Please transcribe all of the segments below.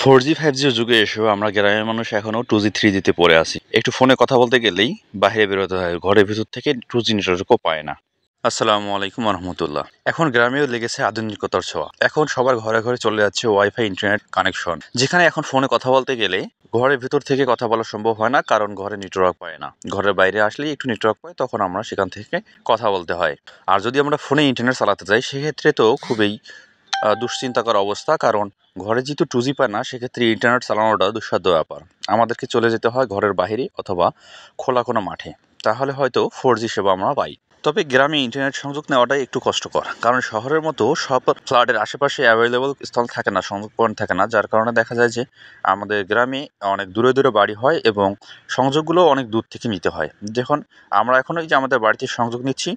4G 5G এর যুগে এসেও আমরা গ্রামের মানুষ এখনো 2G 3G তে পড়ে আছি। একটু ফোনে কথা বলতে গেলেই বাইরে বেরোতে হয়, ঘরের ভিতর থেকে 2G নেটওয়ার্কও পায় না। আসসালামু আলাইকুম রহমতুল্লাহ। এখন গ্রামেও লেগেছে আধুনিকতার ছোঁয়া। এখন সবার ঘরে ঘরে চলে যাচ্ছে ওয়াইফাই ইন্টারনেট কানেকশন, যেখানে এখন ফোনে কথা বলতে গেলে ঘরের ভিতর থেকে কথা বলা সম্ভব হয় না, কারণ ঘরে নেটওয়ার্ক পায় না। ঘরের বাইরে আসলেই একটু নেটওয়ার্ক পায়, তখন আমরা সেখান থেকে কথা বলতে হয়। আর যদি আমরা ফোনে ইন্টারনেট চালাতে যাই সেক্ষেত্রে তো খুবই দুশ্চিন্তাকর অবস্থা, কারণ ঘরে যেহেতু 2G পায় না, সেক্ষেত্রে ইন্টারনেট চালানোটা দুঃসাধ্য ব্যাপার। আমাদেরকে চলে যেতে হয় ঘরের বাইরে অথবা খোলা কোনো মাঠে, তাহলে হয়তো 4G সেবা আমরা পাই। তবে গ্রামে ইন্টারনেট সংযোগ নেওয়াটাই একটু কষ্টকর, কারণ শহরের মতো সব ফ্ল্যাটের আশেপাশে অ্যাভেলেবল স্থল থাকে না, সংযোগ পয়েন্ট থাকে না, যার কারণে দেখা যায় যে আমাদের গ্রামে অনেক দূরে দূরে বাড়ি হয় এবং সংযোগগুলো অনেক দূর থেকে নিতে হয়। যখন আমরা এখন এই যে আমাদের বাড়িতে সংযোগ নিচ্ছি,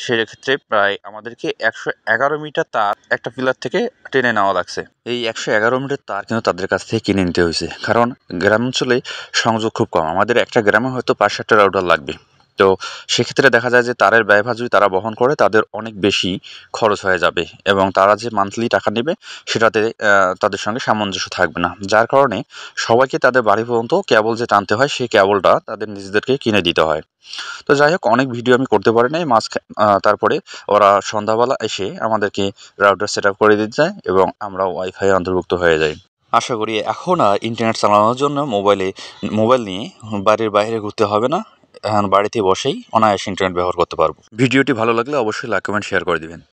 সেক্ষেত্রে প্রায় আমাদেরকে 111 মিটার তার একটা পিলার থেকে টেনে নেওয়া লাগছে। এই 111 মিটার তার কিন্তু তাদের কাছ থেকে কিনে নিতে হয়েছে, কারণ গ্রামাঞ্চলে সংযোগ খুব কম। আমাদের একটা গ্রামে হয়তো 5-7টা রাউটার লাগবে। তো সেক্ষেত্রে দেখা যায় যে তারের ব্যয়ভার যদি তারা বহন করে, তাদের অনেক বেশি খরচ হয়ে যাবে এবং তারা যে মান্থলি টাকা নেবে সেটাতে তাদের সঙ্গে সামঞ্জস্য থাকবে না, যার কারণে সবাইকে তাদের বাড়ি পর্যন্ত কেবল যে টানতে হয়, সেই কেবলটা তাদের নিজেদেরকে কিনে দিতে হয়। তো যাই হোক, অনেক ভিডিও আমি করতে পারি নাই তারপরে ওরা সন্ধ্যাবেলা এসে আমাদেরকে রাউটার সেট আপ করে দিতে যায় এবং আমরা ওয়াইফাই অন্তর্ভুক্ত হয়ে যাই। আশা করি এখন আর ইন্টারনেট চালানোর জন্য মোবাইল নিয়ে বাড়ির বাইরে ঘুরতে হবে না। এখন বাড়িতে বসেই অনায়াসে ইন্টারনেট ব্যবহার করতে পারবো। ভিডিওটি ভালো লাগলে অবশ্যই লাইক কমেন্ট শেয়ার করে দিবেন।